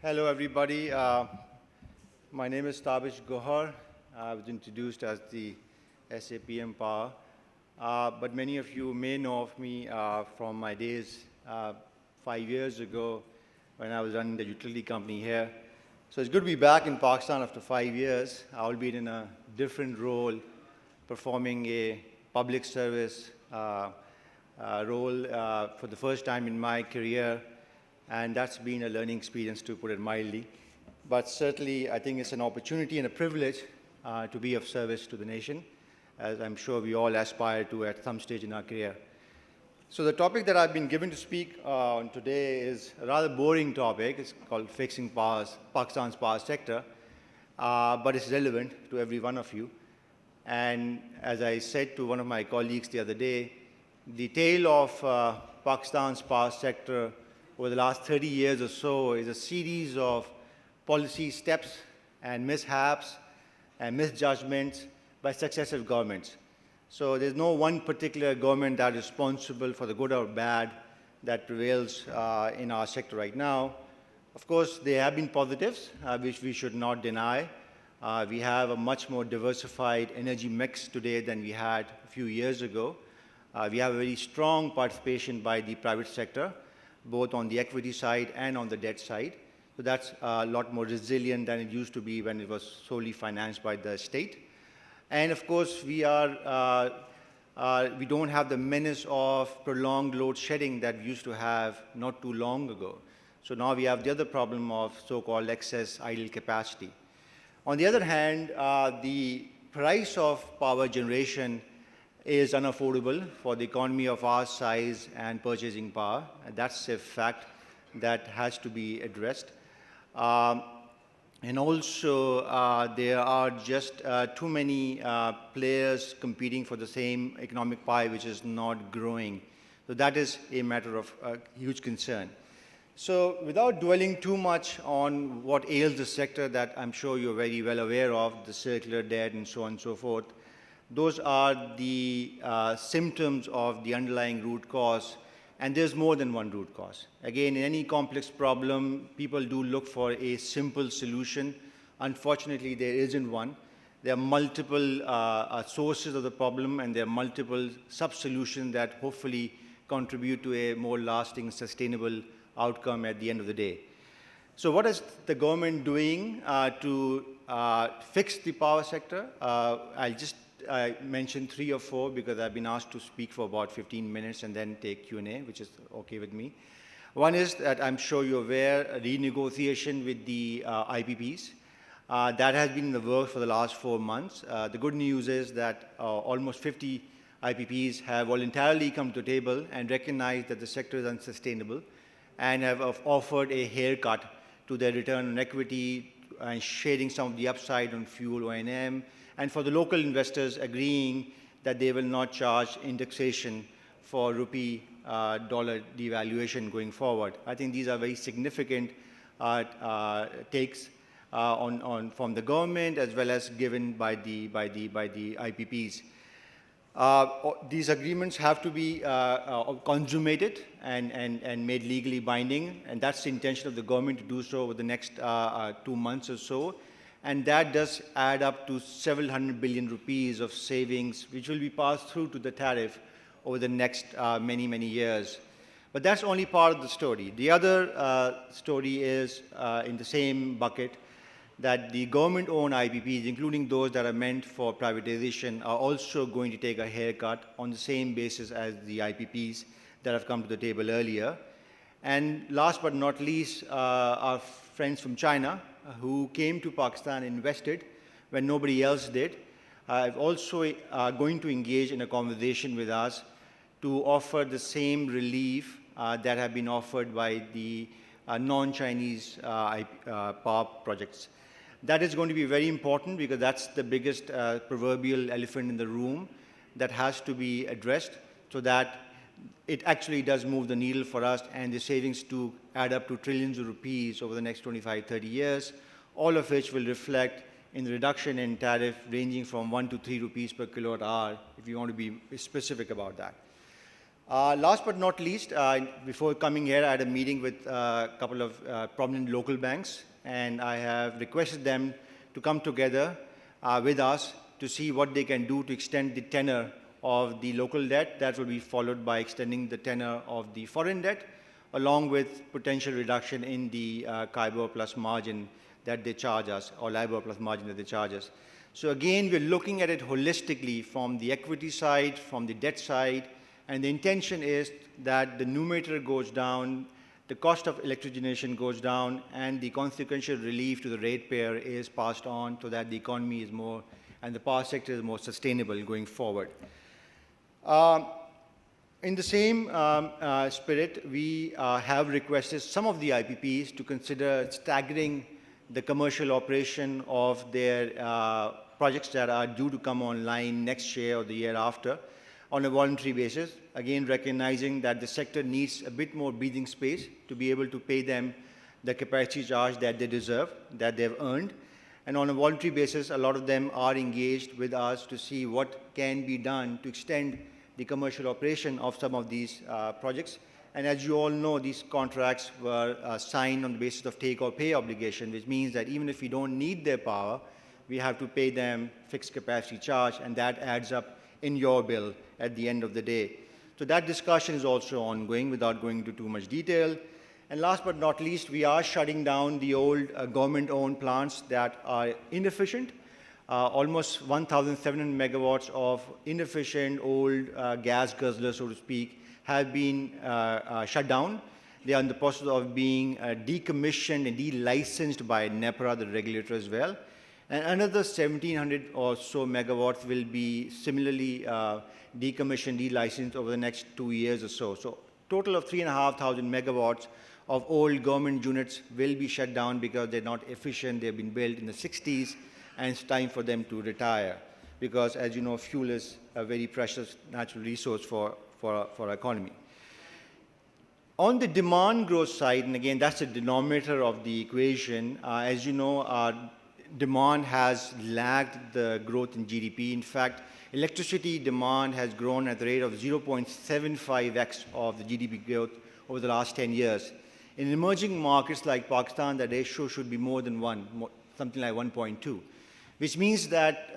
Hello, everybody. My name is Tabish Gohar. I was introduced as the SAPM Power, but many of you may know of me from my days 5 years ago when I was running the utility company here. So it's good to be back in Pakistan after 5 years, albeit in a different role, performing a public service role for the first time in my career. And that's been a learning experience, to put it mildly. But certainly, I think it's an opportunity and a privilege to be of service to the nation, as I'm sure we all aspire to at some stage in our career. So the topic that I've been given to speak on today is a rather boring topic. It's called fixing Pakistan's power sector, but it's relevant to every one of you. And as I said to one of my colleagues the other day, the tale of Pakistan's power sector over the last 30 years or so is a series of policy steps and mishaps and misjudgments by successive governments. So there's no one particular government that is responsible for the good or bad that prevails in our sector right now. Of course, there have been positives, which we should not deny. We have a much more diversified energy mix today than we had a few years ago. We have a very strong participation by the private sector, both on the equity side and on the debt side. So that's a lot more resilient than it used to be when it was solely financed by the state. And of course, we don't have the menace of prolonged load shedding that we used to have not too long ago. So now we have the other problem of so-called excess idle capacity. On the other hand, the price of power generation is unaffordable for the economy of our size and purchasing power. And that's a fact that has to be addressed. And also, there are just too many players competing for the same economic pie, which is not growing. So that is a matter of huge concern. So without dwelling too much on what ails the sector that I'm sure you're very well aware of, the circular debt and so on and so forth, those are the symptoms of the underlying root cause, and there's more than one root cause. Again, in any complex problem, people do look for a simple solution. Unfortunately, there isn't one. There are multiple sources of the problem, and there are multiple sub-solutions that hopefully contribute to a more lasting, sustainable outcome at the end of the day. So what is the government doing to fix the power sector? I'll just mention 3 or 4 because I've been asked to speak for about 15 minutes and then take Q&A, which is okay with me. One is that I'm sure you're aware, a renegotiation with the IPPs. That has been in the works for the last 4 months. The good news is that almost 50 IPPs have voluntarily come to the table and recognized that the sector is unsustainable and have offered a haircut to their return on equity and sharing some of the upside on fuel O&M, and for the local investors agreeing that they will not charge indexation for rupee dollar devaluation going forward. I think these are very significant takes from the government as well as given by the IPPs. These agreements have to be consummated and made legally binding, and that's the intention of the government to do so over the next 2 months or so. And that does add up to several hundred billion rupees of savings, which will be passed through to the tariff over the next many, many years. But that's only part of the story. The other story is in the same bucket, that the government-owned IPPs, including those that are meant for privatization, are also going to take a haircut on the same basis as the IPPs that have come to the table earlier. And last but not least, our friends from China, who came to Pakistan and invested when nobody else did, are also going to engage in a conversation with us to offer the same relief that have been offered by the non-Chinese power projects. That is going to be very important because that's the biggest proverbial elephant in the room that has to be addressed so that it actually does move the needle for us and the savings to add up to trillions of rupees over the next 25, 30 years, all of which will reflect in the reduction in tariff ranging from 1 to 3 rupees per kilowatt hour, if you want to be specific about that. Last but not least, before coming here, I had a meeting with a couple of prominent local banks, and I have requested them to come together with us to see what they can do to extend the tenor of the local debt. That will be followed by extending the tenor of the foreign debt, along with potential reduction in the CIBOR plus margin that they charge us, or LIBOR plus margin that they charge us. So again, we're looking at it holistically from the equity side, from the debt side, and the intention is that the numerator goes down, the cost of electric generation goes down, and the consequential relief to the ratepayer is passed on so that the economy is more, and the power sector is more sustainable going forward. In the same spirit, we have requested some of the IPPs to consider staggering the commercial operation of their projects that are due to come online next year or the year after on a voluntary basis, again recognizing that the sector needs a bit more breathing space to be able to pay them the capacity charge that they deserve, that they've earned. And on a voluntary basis, a lot of them are engaged with us to see what can be done to extend the commercial operation of some of these projects. And as you all know, these contracts were signed on the basis of take or pay obligation, which means that even if we don't need their power, we have to pay them fixed capacity charge, and that adds up in your bill at the end of the day. So that discussion is also ongoing without going into too much detail. And last but not least, we are shutting down the old government-owned plants that are inefficient. Almost 1,700 megawatts of inefficient old gas guzzlers, so to speak, have been shut down. They are in the process of being decommissioned and delicensed by NEPRA, the regulator as well. And another 1,700 or so megawatts will be similarly decommissioned, delicensed over the next 2 years or so. So total of 3,500 megawatts of old government units will be shut down because they're not efficient. They've been built in the 60s, and it's time for them to retire. Because, as you know, fuel is a very precious natural resource for our economy. On the demand growth side, and again, that's the denominator of the equation, as you know, our demand has lagged the growth in GDP. In fact, electricity demand has grown at the rate of 0.75x of the GDP growth over the last 10 years. In emerging markets like Pakistan, the ratio should be more than 1, something like 1.2, which means that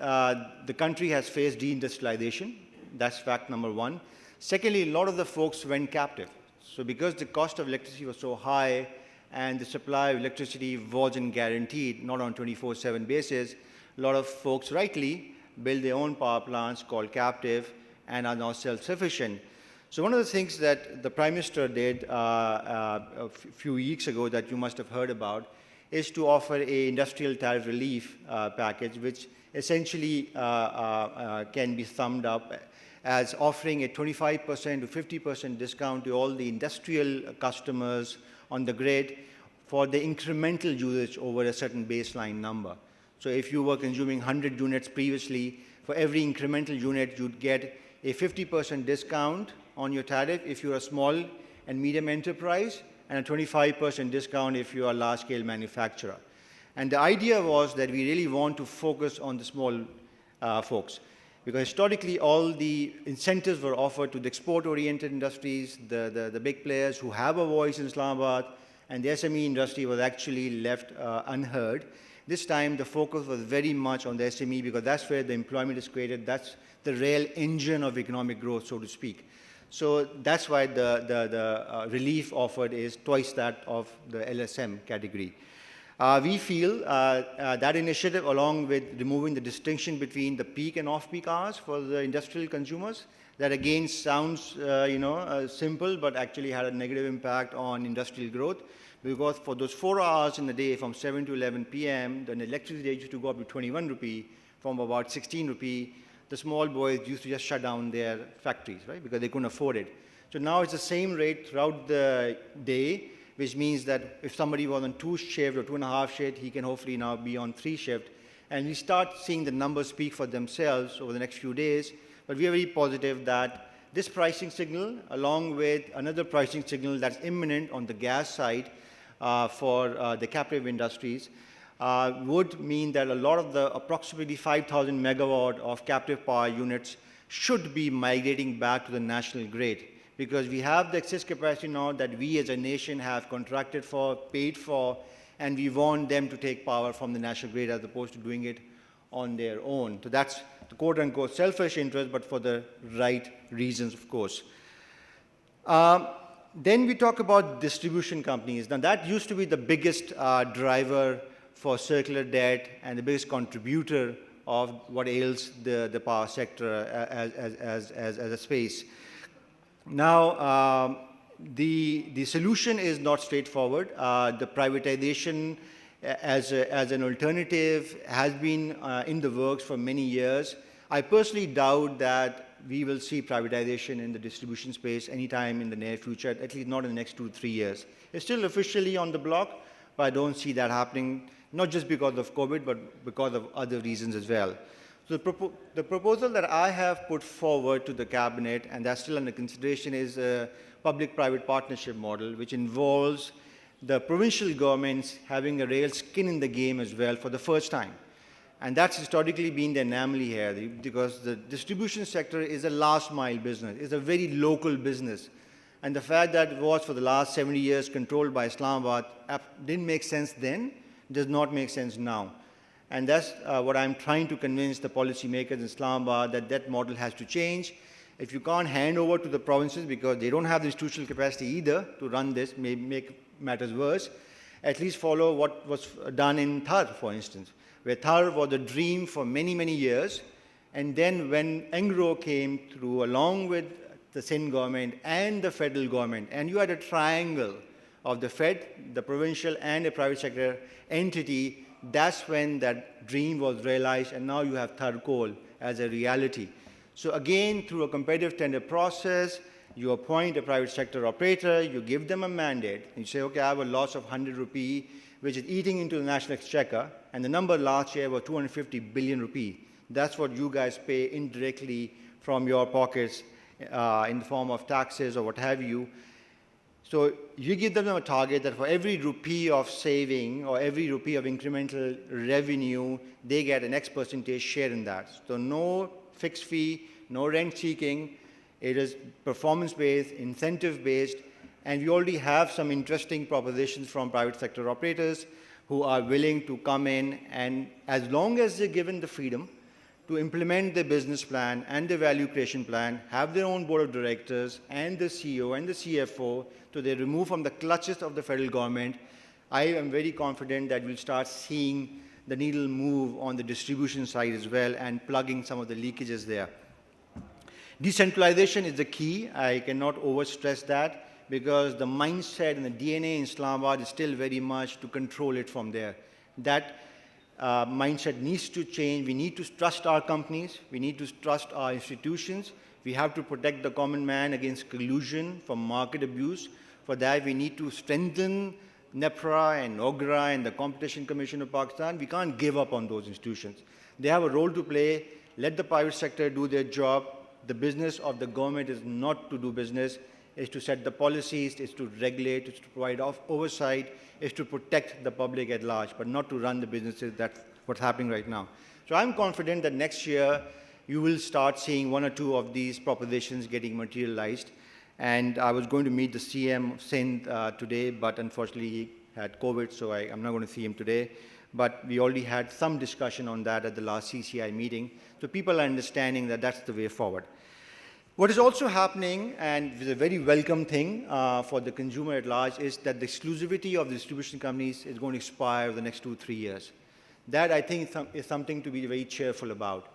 the country has faced deindustrialization. That's fact number one. Secondly, a lot of the folks went captive. So because the cost of electricity was so high and the supply of electricity wasn't guaranteed, not on a 24/7 basis, a lot of folks rightly build their own power plants called captive and are now self-sufficient. So one of the things that the Prime Minister did a few weeks ago that you must have heard about is to offer an industrial tariff relief package, which essentially can be summed up as offering a 25% to 50% discount to all the industrial customers on the grid for the incremental usage over a certain baseline number. So if you were consuming 100 units previously, for every incremental unit, you'd get a 50% discount on your tariff if you're a small and medium enterprise, and a 25% discount if you are a large-scale manufacturer. And the idea was that we really want to focus on the small folks, because historically all the incentives were offered to the export-oriented industries, the big players who have a voice in Islamabad, and the SME industry was actually left unheard. This time the focus was very much on the SME because that's where the employment is created. That's the real engine of economic growth, so to speak. So that's why the relief offered is twice that of the LSM category. We feel that initiative, along with removing the distinction between the peak and off-peak hours for the industrial consumers, that again sounds simple, but actually had a negative impact on industrial growth, because for those 4 hours in the day from 7 to 11 p.m., the electricity used to go up to 21 rupee from about 16 rupee. The small boys used to just shut down their factories, right, because they couldn't afford it. So now it's the same rate throughout the day, which means that if somebody was on 2 shift or 2.5 shift, he can hopefully now be on 3 shift. And we start seeing the numbers speak for themselves over the next few days. But we are very positive that this pricing signal, along with another pricing signal that's imminent on the gas side for the captive industries, would mean that a lot of the approximately 5,000 megawatt of captive power units should be migrating back to the national grid, because we have the excess capacity now that we as a nation have contracted for, paid for, and we want them to take power from the national grid as opposed to doing it on their own. So that's the quote-unquote selfish interest, but for the right reasons, of course. Then we talk about distribution companies. Now, that used to be the biggest driver for circular debt and the biggest contributor of what ails the power sector as a space. Now, the solution is not straightforward. The privatization as an alternative has been in the works for many years. I personally doubt that we will see privatization in the distribution space anytime in the near future, at least not in the next 2 to 3 years. It's still officially on the block, but I don't see that happening, not just because of COVID, but because of other reasons as well. So the proposal that I have put forward to the cabinet, and that's still under consideration, is a public-private partnership model, which involves the provincial governments having a real skin in the game as well for the first time. And that's historically been the anomaly here, because the distribution sector is a last-mile business. It's a very local business. And the fact that it was for the last 70 years controlled by Islamabad didn't make sense then, does not make sense now. And that's what I'm trying to convince the policymakers in Islamabad, that that model has to change. If you can't hand over to the provinces because they don't have the institutional capacity either to run this, may make matters worse, at least follow what was done in Thar, for instance, where Thar was a dream for many, many years. And then when Engro came through, along with the Sindh government and the federal government, and you had a triangle of the Fed, the provincial, and a private sector entity, that's when that dream was realized, and now you have Thar Coal as a reality. So again, through a competitive tender process, you appoint a private sector operator, you give them a mandate, and you say, okay, I have a loss of 100 rupee, which is eating into the national exchequer, and the number last year was 250 billion rupee. That's what you guys pay indirectly from your pockets in the form of taxes or what have you. So you give them a target that for every rupee of saving or every rupee of incremental revenue, they get an X percentage share in that. So no fixed fee, no rent seeking. It is performance-based, incentive-based, and we already have some interesting propositions from private sector operators who are willing to come in, and as long as they're given the freedom to implement the business plan and the value creation plan, have their own board of directors and the CEO and the CFO, so they remove from the clutches of the federal government, I am very confident that we'll start seeing the needle move on the distribution side as well and plugging some of the leakages there. Decentralization is the key. I cannot overstress that, because the mindset and the DNA in Islamabad is still very much to control it from there. That mindset needs to change. We need to trust our companies. We need to trust our institutions. We have to protect the common man against collusion from market abuse. For that, we need to strengthen NEPRA and OGRA and the Competition Commission of Pakistan. We can't give up on those institutions. They have a role to play. Let the private sector do their job. The business of the government is not to do business. Is to set the policies, is to regulate, is to provide oversight, is to protect the public at large, but not to run the businesses. That's what's happening right now. So I'm confident that next year you will start seeing one or two of these propositions getting materialized. And I was going to meet the CM of Sindh today, but unfortunately he had COVID, so I'm not going to see him today. But we already had some discussion on that at the last CCI meeting. So people are understanding that that's the way forward. What is also happening, and is a very welcome thing for the consumer at large, is that the exclusivity of the distribution companies is going to expire over the next 2 or 3 years. That, I think, is something to be very cheerful about.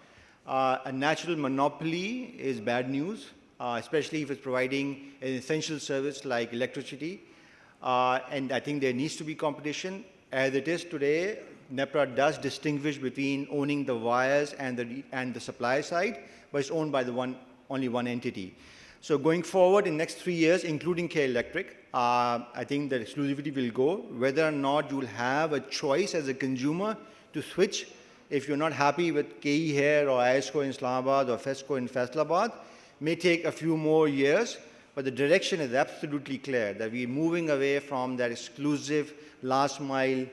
A natural monopoly is bad news, especially if it's providing an essential service like electricity. And I think there needs to be competition. As it is today, NEPRA does distinguish between owning the wires and the supply side, but it's owned by only one entity. So going forward in next 3 years, including K Electric, I think that exclusivity will go. Whether or not you will have a choice as a consumer to switch if you're not happy with KE here or ISCO in Islamabad or FESCO in Faisalabad, may take a few more years, but the direction is absolutely clear that we're moving away from that exclusive last mile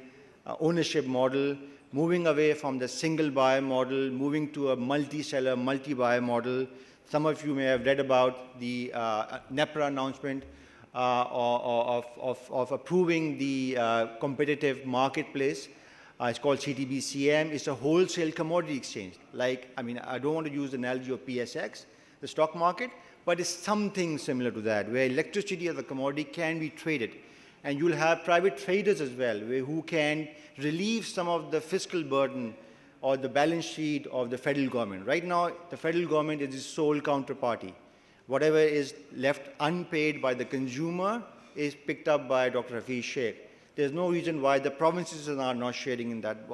ownership model, moving away from the single buyer model, moving to a multi-seller, multi-buyer model. Some of you may have read about the NEPRA announcement of approving the competitive marketplace. It's called CTBCM. It's a wholesale commodity exchange. Like, I mean, I don't want to use the analogy of PSX, the stock market, but it's something similar to that, where electricity as a commodity can be traded. And you'll have private traders as well, who can relieve some of the fiscal burden or the balance sheet of the federal government. Right now, the federal government is the sole counterparty. Whatever is left unpaid by the consumer is picked up by Dr. Hafiz Sheikh. There's no reason why the provinces are not sharing in that.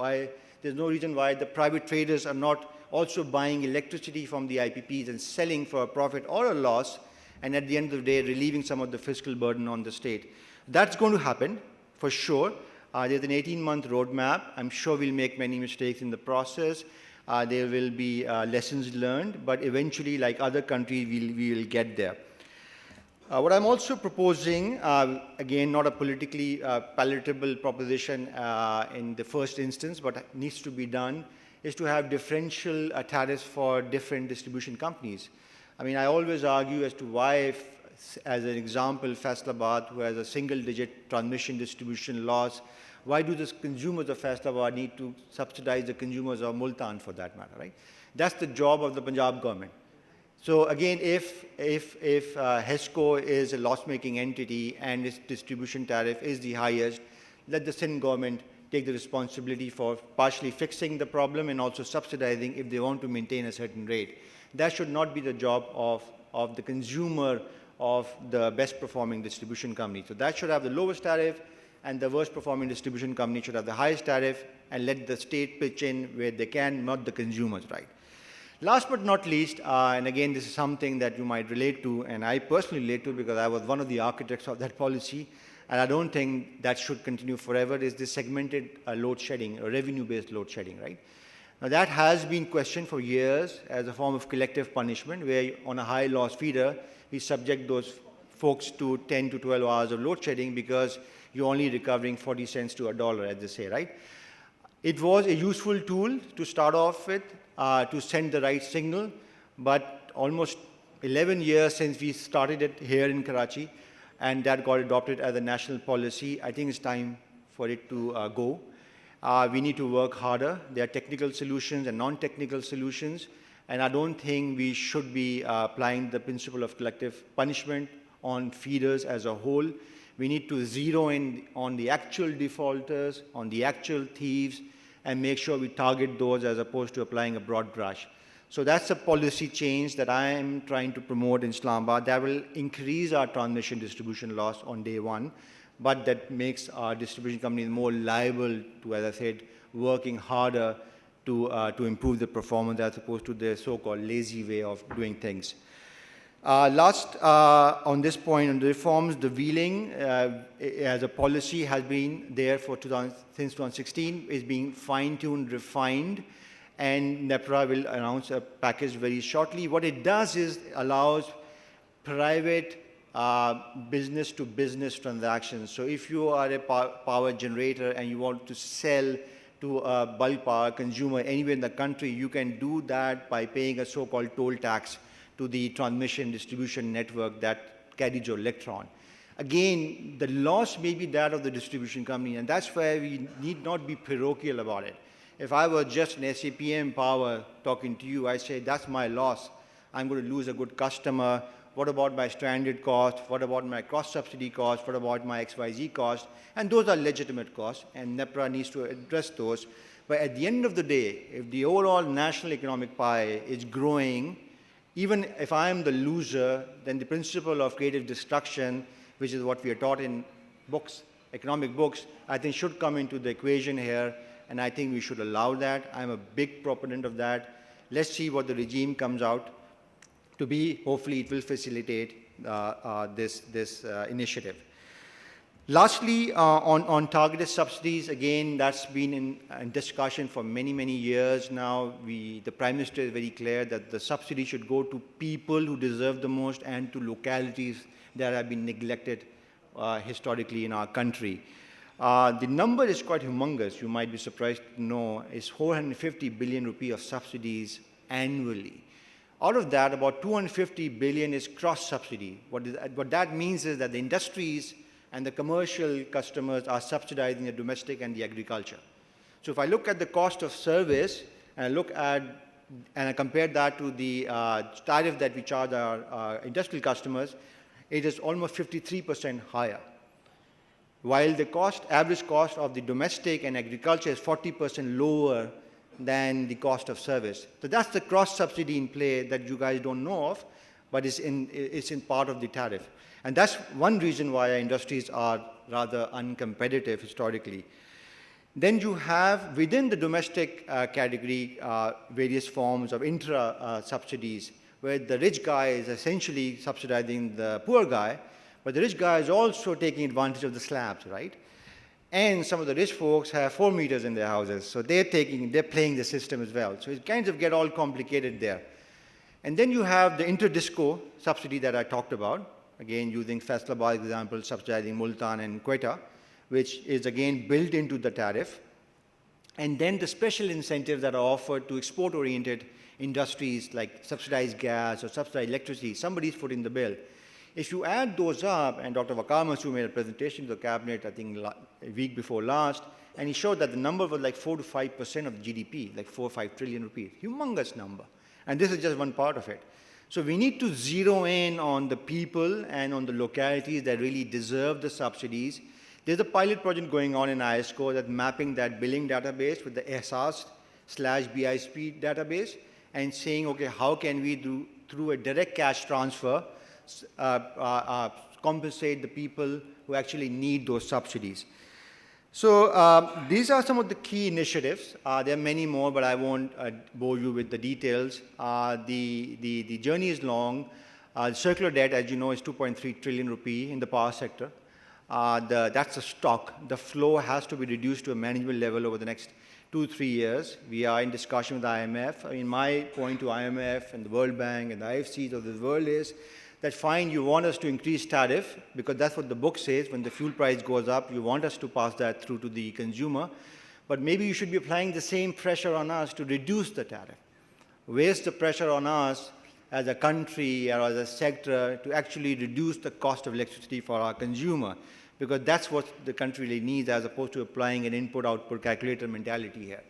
There's no reason why the private traders are not also buying electricity from the IPPs and selling for a profit or a loss, and at the end of the day, relieving some of the fiscal burden on the state. That's going to happen, for sure. There's an 18-month roadmap. I'm sure we'll make many mistakes in the process. There will be lessons learned, but eventually, like other countries, we will get there. What I'm also proposing, again, not a politically palatable proposition in the first instance, but needs to be done, is to have differential tariffs for different distribution companies. I mean, I always argue as to why, if, as an example, Faisalabad, who has a single-digit transmission distribution loss, why do the consumers of Faisalabad need to subsidize the consumers of Multan, for that matter, right? That's the job of the Punjab government. So again, if HESCO is a loss-making entity and its distribution tariff is the highest, let the Sindh government take the responsibility for partially fixing the problem and also subsidizing if they want to maintain a certain rate. That should not be the job of the consumer of the best performing distribution company. So that should have the lowest tariff, and the worst performing distribution company should have the highest tariff, and let the state pitch in where they can, not the consumers, right? Last but not least, and again, this is something that you might relate to, and I personally relate to because I was one of the architects of that policy, and I don't think that should continue forever, is this segmented load shedding, or revenue-based load shedding, right? Now, that has been questioned for years as a form of collective punishment, where on a high loss feeder, we subject those folks to 10 to 12 hours of load shedding because you're only recovering 40 cents to $1, as they say, right? It was a useful tool to start off with, to send the right signal, but almost 11 years since we started it here in Karachi, and that got adopted as a national policy, I think it's time for it to go. We need to work harder. There are technical solutions and non-technical solutions, and I don't think we should be applying the principle of collective punishment on feeders as a whole. We need to zero in on the actual defaulters, on the actual thieves, and make sure we target those as opposed to applying a broad brush. So that's a policy change that I am trying to promote in Islamabad. That will increase our transmission distribution loss on day one, but that makes our distribution companies more liable to, as I said, working harder to improve the performance as opposed to the so-called lazy way of doing things. Last, on this point, on the reforms, the wheeling as a policy has been there for since 2016, is being fine-tuned, refined, and NEPRA will announce a package very shortly. What it does is allows private business-to-business transactions. So if you are a power generator and you want to sell to a bulk power consumer anywhere in the country, you can do that by paying a so-called toll tax to the transmission distribution network that carries your electron. Again, the loss may be that of the distribution company, and that's why we need not be parochial about it. If I were just an SAPM Power talking to you, I say, that's my loss. I'm going to lose a good customer. What about my stranded cost? What about my cross-subsidy cost? What about my XYZ cost? And those are legitimate costs, and NEPRA needs to address those. But at the end of the day, if the overall national economic pie is growing, even if I am the loser, then the principle of creative destruction, which is what we are taught in books, economic books, I think should come into the equation here, and I think we should allow that. I'm a big proponent of that. Let's see what the regime comes out to be. Hopefully, it will facilitate this initiative. Lastly, on targeted subsidies, again, that's been in discussion for many, many years now. The Prime Minister is very clear that the subsidy should go to people who deserve the most and to localities that have been neglected historically in our country. The number is quite humongous. You might be surprised to know it's 450 billion rupee of subsidies annually. Out of that, about 250 billion is cross-subsidy. What that means is that the industries and the commercial customers are subsidizing the domestic and the agriculture. So if I look at the cost of service and I look at and I compare that to the tariff that we charge our industrial customers, it is almost 53% higher. While the average cost of the domestic and agriculture is 40% lower than the cost of service. So that's the cross-subsidy in play that you guys don't know of, but it's in part of the tariff. And that's one reason why our industries are rather uncompetitive historically. Then you have, within the domestic category, various forms of intra-subsidies, where the rich guy is essentially subsidizing the poor guy, but the rich guy is also taking advantage of the slabs, right? And some of the rich folks have 4 meters in their houses, so they're playing the system as well. So it kind of get all complicated there. And then you have the inter-disco subsidy that I talked about, again using Faisalabad example, subsidizing Multan and Quetta, which is again built into the tariff. And then the special incentives that are offered to export-oriented industries like subsidized gas or subsidized electricity, somebody's footing the bill. If you add those up, and Dr. Waqar Mansoor made a presentation to the cabinet, I think a week before last, and he showed that the number was like 4 to 5% of GDP, like 4 or 5 trillion rupees, humongous number. And this is just one part of it. So we need to zero in on the people and on the localities that really deserve the subsidies. There's a pilot project going on in ISCO that's mapping that billing database with the EHSAS/BISP database and saying, okay, how can we do, through a direct cash transfer, compensate the people who actually need those subsidies. So these are some of the key initiatives. There are many more, but I won't bore you with the details. The journey is long. Circular debt, as you know, is 2.3 trillion rupee in the power sector. That's a stock. The flow has to be reduced to a manageable level over the next 2-3 years. We are in discussion with IMF. I mean, my point to IMF and the World Bank and the IFCs of the world is that fine, you want us to increase tariff, because that's what the book says. When the fuel price goes up, you want us to pass that through to the consumer. But maybe you should be applying the same pressure on us to reduce the tariff. Where's the pressure on us as a country or as a sector to actually reduce the cost of electricity for our consumer? Because that's what the country really needs, as opposed to applying an input-output calculator mentality here.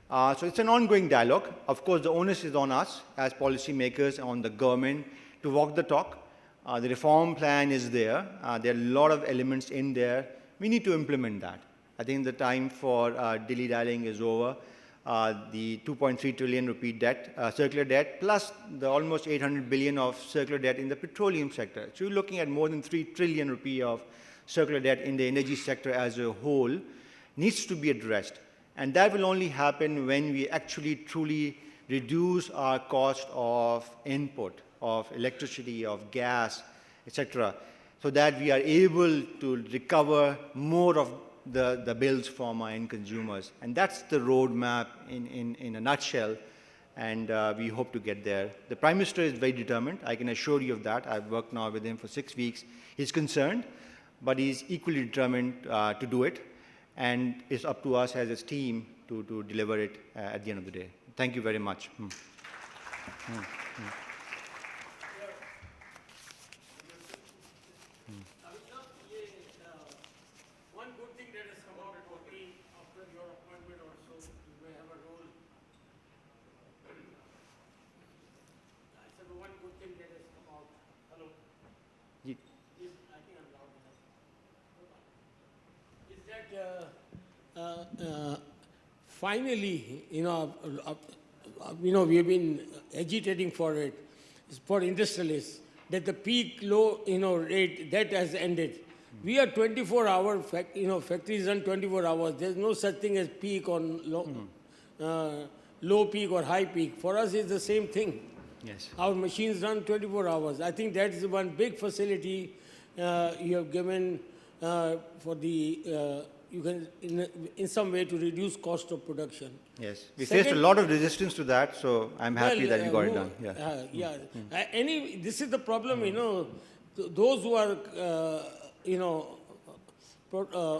So it's an ongoing dialogue. Of course, the onus is on us as policymakers, on the government, to walk the talk. The reform plan is there. There are a lot of elements in there. We need to implement that. I think the time for dilly-dallying is over. The 2.3 trillion rupee debt, circular debt, plus the almost 800 billion of circular debt in the petroleum sector. So you're looking at more than 3 trillion rupee of circular debt in the energy sector as a whole, needs to be addressed. And that will only happen when we actually truly reduce our cost of input, of electricity, of gas, etc., so that we are able to recover more of the bills from our end consumers. And that's the roadmap in a nutshell, and we hope to get there. The Prime Minister is very determined. I can assure you of that. I've worked now with him for 6 weeks. He's concerned, but he's equally determined to do it, and it's up to us as his team to deliver it at the end of the day. Thank you very much. One good thing that has come out at OT after your appointment also, you may have a role. I said one good thing that has come out. Hello? Yes. I think I'm loud enough. Is that finally, we have been agitating for it, for industrialists, that the peak low, rate, that has ended. We are 24-hour, factories run 24 hours. There's no such thing as peak on low peak or high peak. For us, it's the same thing. Yes. Our machines run 24 hours. I think that is one big facility you have given for the, you can, in some way, to reduce cost of production. Yes. We faced a lot of resistance to that, so I'm happy that we got it done. Yeah. This is the problem, those who are,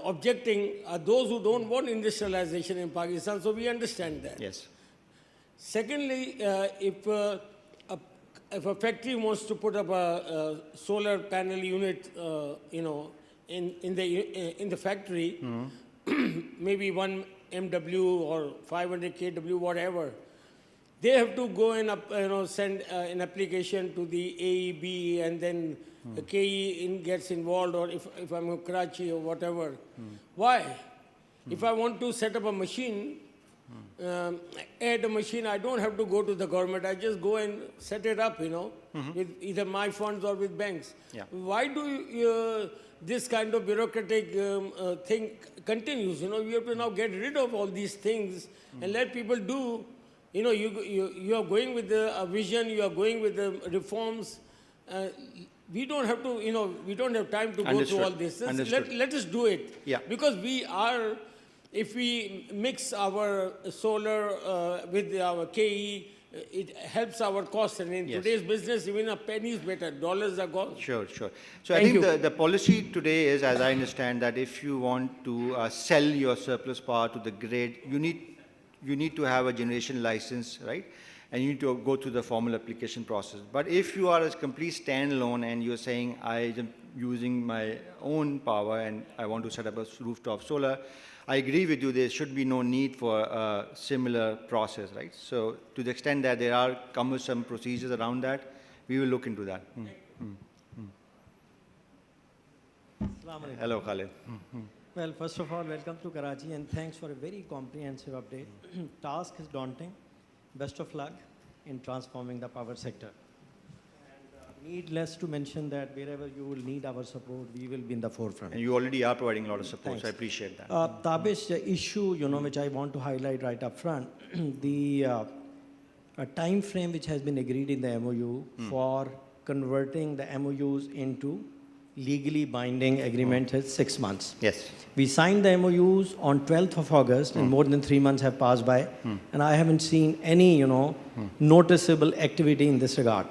objecting are those who don't want industrialization in Pakistan, so we understand that. Yes. Secondly, if a if a factory wants to put up a solar panel unit, in the factory, maybe 1 MW or 500 kW, whatever, they have to go and send an application to the AEB, and then the KE gets involved, or if I'm in Karachi or whatever. Why? If I want to set up a machine, add a machine, I don't have to go to the government. I just go and set it up, with either my funds or with banks. Yeah. Why do this kind of bureaucratic thing continues? You have to now get rid of all these things and let people do. You are going with a vision, you are going with the reforms. We don't have to, we don't have time to go through all this. Let us do it. Yeah. Because if we mix our solar with our KE, it helps our costs. And in today's business, even a penny is better. Dollars are gone. Sure. So I think the policy today is, as I understand, that if you want to sell your surplus power to the grid, you need to have a generation license, right? And you need to go through the formal application process. But if you are a complete standalone and you're saying, I am using my own power and I want to set up a rooftop solar, I agree with you, there should be no need for a similar process, right? So to the extent that there are cumbersome procedures around that, we will look into that. Hello, Khalid. Well, first of all, welcome to Karachi and thanks for a very comprehensive update. Task is daunting. Best of luck in transforming the power sector. And needless to mention that wherever you will need our support, we will be in the forefront. And you already are providing a lot of support, Thanks. so I appreciate that. Tabish, the issue, which I want to highlight right up front, the time frame which has been agreed in the MOU for converting the MOUs into legally binding agreement is 6 months. Yes. We signed the MOUs on 12th of August and more than 3 months have passed by and I haven't seen any, noticeable activity in this regard.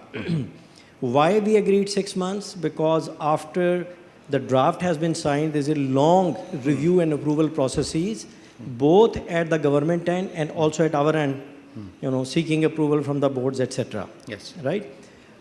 Why we agreed 6 months? Because after the draft has been signed, there's a long review and approval processes, both at the government end and also at our end, seeking approval from the boards, etc. Yes. Right?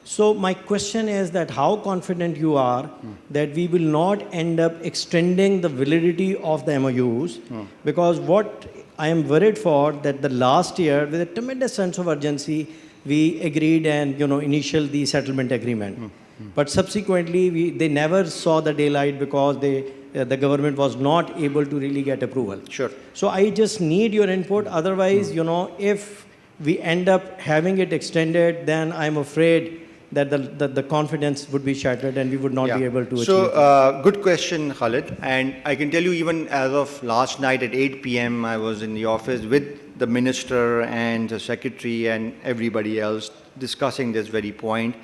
So my question is that how confident you are that we will not end up extending the validity of the MOUs, because what I am worried for that the last year with a tremendous sense of urgency we agreed and initial the settlement agreement, but subsequently they never saw the daylight because the government was not able to really get approval. Sure. So I just need your input. Otherwise, if we end up having it extended, then I'm afraid that the confidence would be shattered and we would not be able to achieve. So, good question, Khalid. And I can tell you, even as of last night at 8 p.m., I was in the office with the minister and the secretary and everybody else discussing this very point.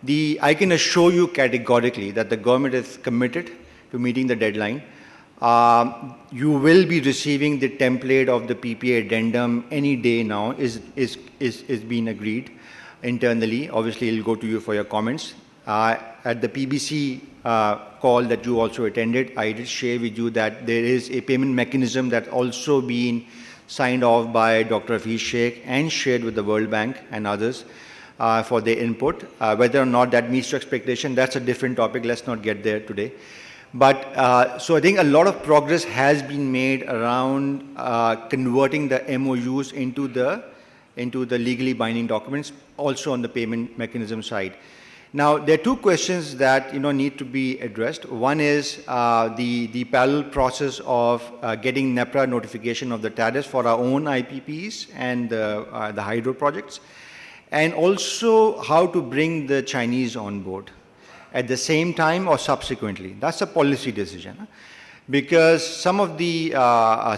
I can assure you categorically that the government is committed to meeting the deadline. You will be receiving the template of the PPA addendum any day now, is being agreed internally. Obviously, it'll go to you for your comments. At the PBC call that you also attended, I did share with you that there is a payment mechanism that also been signed off by Dr. Hafiz Sheikh and shared with the World Bank and others for their input. Whether or not that meets your expectation, that's a different topic. Let's not get there today. But so I think a lot of progress has been made around converting the MOUs into the legally binding documents, also on the payment mechanism side. Now, there are two questions that need to be addressed. One is the parallel process of getting NEPRA notification of the tariffs for our own IPPs and the hydro projects, and also how to bring the Chinese on board at the same time or subsequently. That's a policy decision. Because some of the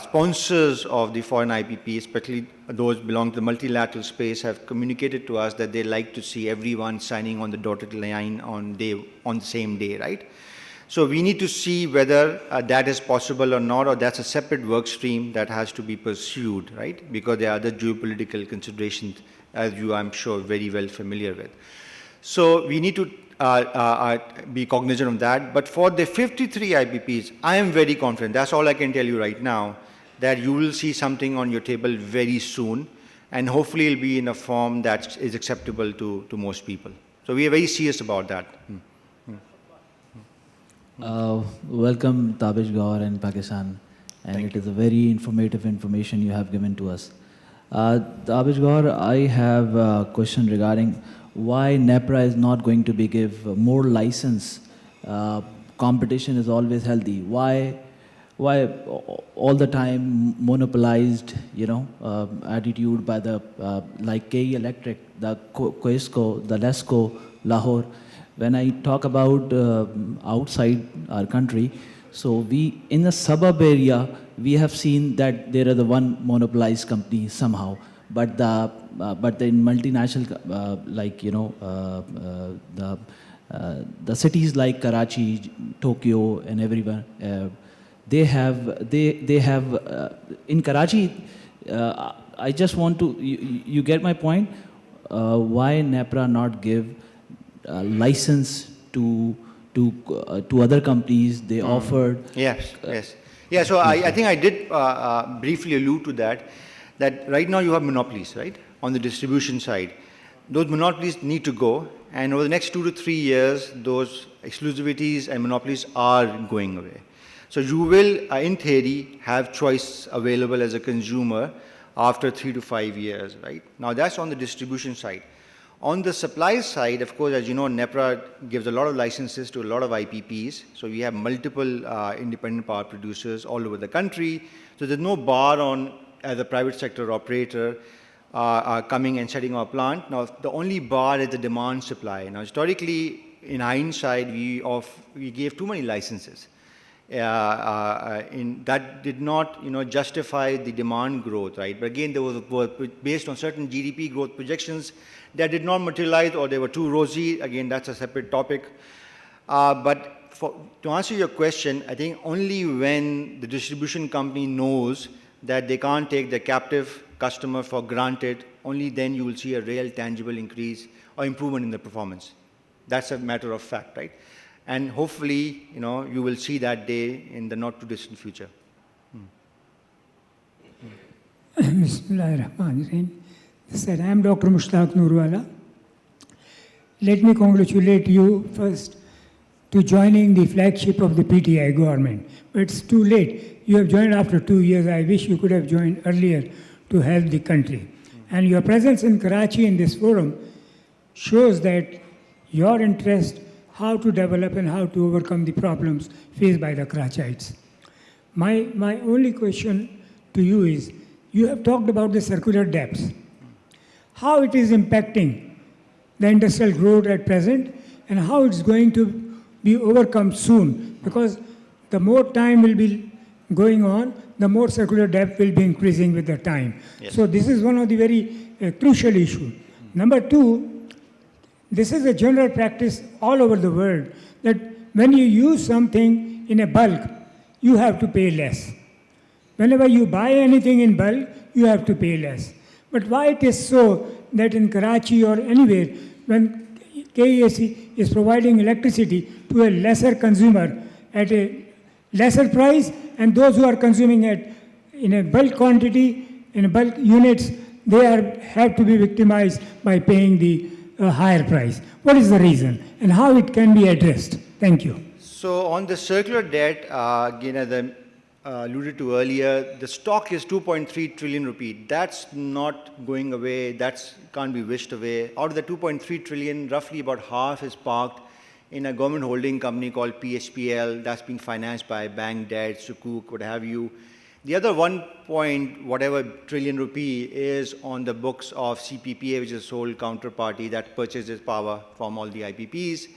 sponsors of the foreign IPP, especially those belong to the multilateral space, have communicated to us that they like to see everyone signing on the dotted line on the same day, right? So we need to see whether that is possible or not, or that's a separate work stream that has to be pursued, right? Because there are other geopolitical considerations, as you, I'm sure, very well familiar with. So we need to be cognizant of that. But for the 53 IPPs, I am very confident, that's all I can tell you right now, that you will see something on your table very soon. and hopefully it'll be in a form that is acceptable to most people. So we are very serious about that. Welcome, Tabish Gaur and Pakistan, and Thank it is a very informative information you have given to us. Tabish Gaur, I have a question regarding why NEPRA is not going to be give more license. Competition is always healthy. Why all the time monopolized, attitude by the like KE Electric, the Coesco, the Lesco, Lahore. When I talk about outside our country, so we in the suburb area we have seen that there are the one monopolized company somehow, but the in multinational the cities like Karachi, Tokyo, and everywhere. They have in Karachi. I just want to you get my point. Why NEPRA not give license to other companies? They offered. Yes, yes. Yeah, so I think I did briefly allude to that right now you have monopolies, right, on the distribution side. Those monopolies need to go, and over the next 2 to 3 years, those exclusivities and monopolies are going away. So you will, in theory, have choice available as a consumer after 3 to 5 years, right? Now that's on the distribution side. On the supply side, of course, as you know, NEPRA gives a lot of licenses to a lot of IPPs. So we have multiple independent power producers all over the country. So there's no bar on, as a private sector operator, coming and setting up a plant. Now, the only bar is the demand supply. Now, historically, in hindsight, we gave too many licenses. That did not, justify the demand growth, right? But again, there was based on certain GDP growth projections that did not materialize, or they were too rosy. Again, that's a separate topic. But to answer your question, I think only when the distribution company knows that they can't take the captive customer for granted, only then you will see a real tangible increase or improvement in the performance. That's a matter of fact, right? And hopefully, you will see that day in the not too distant future. Bismillahirrahmanirrahim. I am Dr. Mushtaq Noorwala. Let me congratulate you first to joining the flagship of the PTI government. But it's too late. You have joined after 2 years. I wish you could have joined earlier to help the country. And your presence in Karachi in this forum shows that your interest how to develop and how to overcome the problems faced by the Karachites. My only question to you is, you have talked about the circular debts. How it is impacting the industrial growth at present and how it's going to be overcome soon, because the more time will be going on, the more circular debt will be increasing with the time. Yes. So this is one of the very crucial issues. Number two, this is a general practice all over the world that when you use something in a bulk, you have to pay less. Whenever you buy anything in bulk, you have to pay less. But why it is so that in Karachi or anywhere, when KEAC is providing electricity to a lesser consumer at a lesser price, and those who are consuming it in a bulk quantity, in a bulk units, they have to be victimized by paying the higher price. What is the reason and how it can be addressed? Thank you. So on the circular debt, again, as I alluded to earlier, the stock is 2.3 trillion rupee. That's not going away. That can't be wished away. Out of the 2.3 trillion, roughly about half is parked in a government holding company called PHPL. That's being financed by bank debt, Sukuk, what have you. The other 1 point whatever trillion rupee is on the books of CPPA, which is a sole counterparty that purchases power from all the IPPs.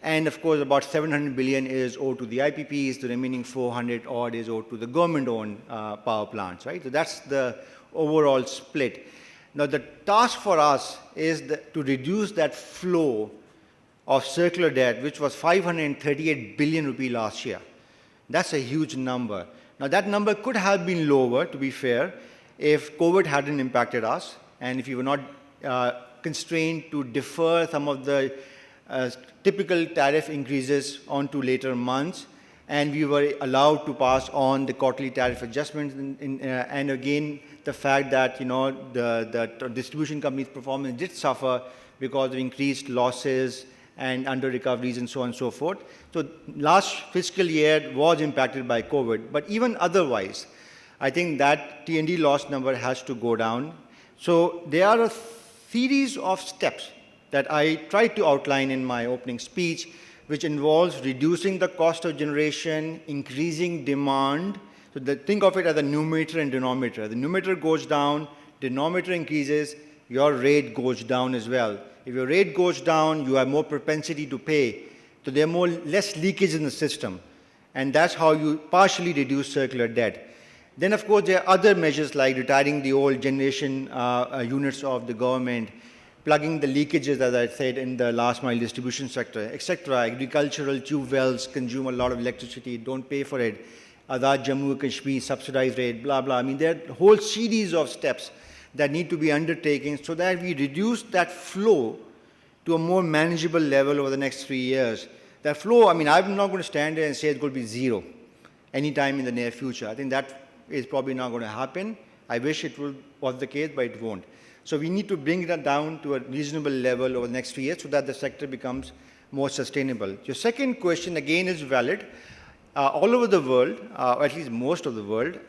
And of course, about 700 billion is owed to the IPPs. The remaining 400 odd is owed to the government-owned power plants, right? So that's the overall split. Now, the task for us is to reduce that flow of circular debt, which was 538 billion rupee last year. That's a huge number. Now, that number could have been lower, to be fair, if COVID hadn't impacted us and if you were not constrained to defer some of the typical tariff increases onto later months, and we were allowed to pass on the quarterly tariff adjustments, and again, the fact that, the distribution company's performance did suffer because of increased losses and under recoveries and so on and so forth. So last fiscal year was impacted by COVID, but even otherwise, I think that T&D loss number has to go down. So there are a series of steps that I tried to outline in my opening speech, which involves reducing the cost of generation, increasing demand. So think of it as a numerator and denominator. The numerator goes down, denominator increases, your rate goes down as well. If your rate goes down, you have more propensity to pay. So there are less leakage in the system. And that's how you partially reduce circular debt. Then, of course, there are other measures like retiring the old generation units of the government, plugging the leakages, as I said, in the last mile distribution sector, etc. Agricultural tube wells consume a lot of electricity, don't pay for it. Azad Jammu and Kashmir subsidized rate, blah, blah. I mean, there are a whole series of steps that need to be undertaken so that we reduce that flow to a more manageable level over the next 3 years. That flow, I mean, I'm not going to stand there and say it's going to be zero anytime in the near future. I think that is probably not going to happen. I wish it was the case, but it won't. So we need to bring that down to a reasonable level over the next 3 years so that the sector becomes more sustainable. Your second question, again, is valid. All over the world, or at least most of the world,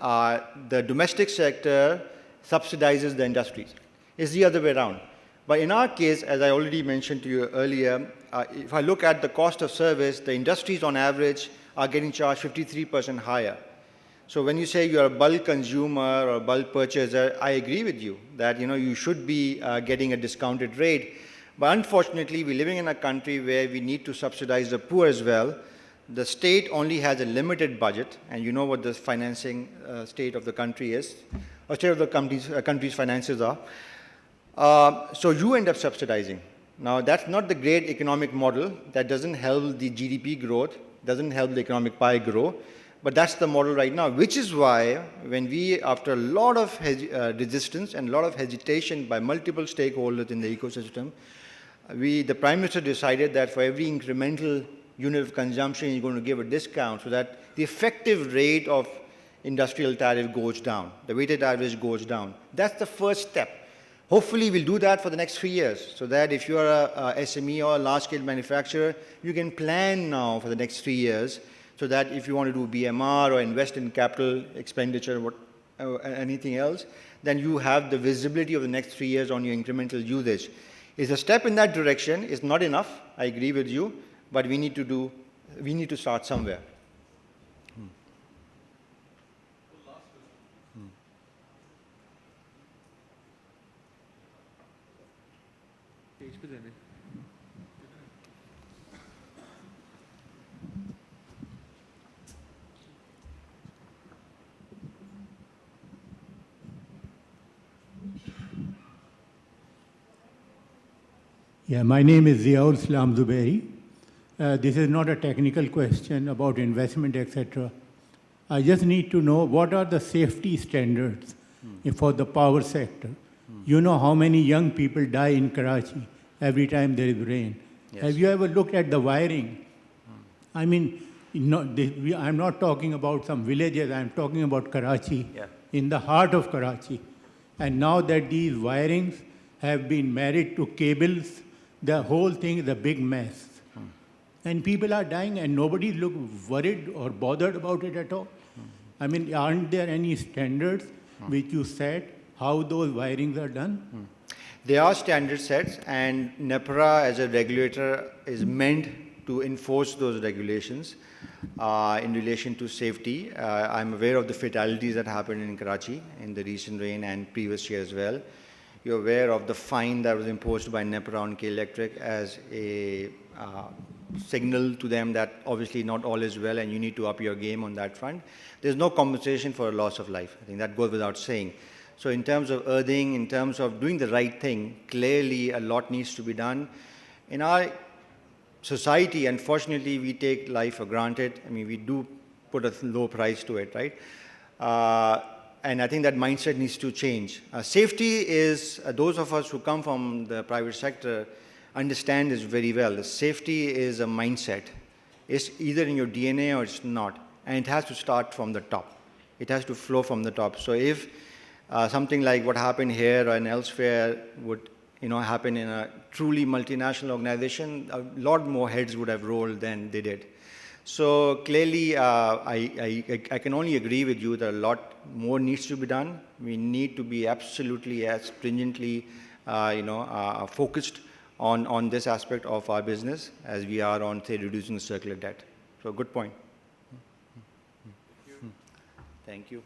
the domestic sector subsidizes the industries. It's the other way around. But in our case, as I already mentioned to you earlier, if I look at the cost of service, the industries on average are getting charged 53% higher. So when you say you're a bulk consumer or a bulk purchaser, I agree with you that you should be getting a discounted rate. But unfortunately, we're living in a country where we need to subsidize the poor as well. The state only has a limited budget, and you know what the financing state of the country is, or state of the country's finances are. So you end up subsidizing. Now, that's not the great economic model. That doesn't help the GDP growth, doesn't help the economic pie grow. But that's the model right now, which is why when we, after a lot of resistance and a lot of hesitation by multiple stakeholders in the ecosystem, the Prime Minister decided that for every incremental unit of consumption, you're going to give a discount so that the effective rate of industrial tariff goes down, the weighted average goes down. That's the first step. Hopefully, we'll do that for the next 3 years, so that if you're a SME or a large-scale manufacturer, you can plan now for the next 3 years, so that if you want to do BMR or invest in capital expenditure or anything else, then you have the visibility of the next 3 years on your incremental usage. It's a step in that direction. It's not enough. I agree with you, but we need to start somewhere. Yeah, my name is Ziaul Islam Zubairi. This is not a technical question about investment, etc. I just need to know what are the safety standards for the power sector. You know how many young people die in Karachi every time there is rain. Yes. Have you ever looked at the wiring? I mean, I'm not talking about some villages, I'm talking about Karachi, in the heart of Karachi. And now that these wirings have been married to cables, the whole thing is a big mess. And people are dying and nobody look worried or bothered about it at all. I mean, aren't there any standards which you set how those wirings are done? There are standard sets, and NEPRA as a regulator is meant to enforce those regulations in relation to safety. I'm aware of the fatalities that happened in Karachi in the recent rain and previous year as well. You're aware of the fine that was imposed by NEPRA on K Electric as a signal to them that obviously not all is well and you need to up your game on that front. There's no compensation for a loss of life. I think that goes without saying. So in terms of earthing, in terms of doing the right thing, clearly a lot needs to be done. In our society, unfortunately, we take life for granted. I mean, we do put a low price to it, right? And I think that mindset needs to change. Safety is, those of us who come from the private sector understand this very well. Safety is a mindset. It's either in your DNA or it's not. And it has to start from the top. It has to flow from the top. So if something like what happened here and elsewhere would happen in a truly multinational organization, a lot more heads would have rolled than they did. So clearly, I can only agree with you that a lot more needs to be done. We need to be absolutely as stringently, focused on this aspect of our business as we are on, say, reducing the circular debt. So good point. Thank you.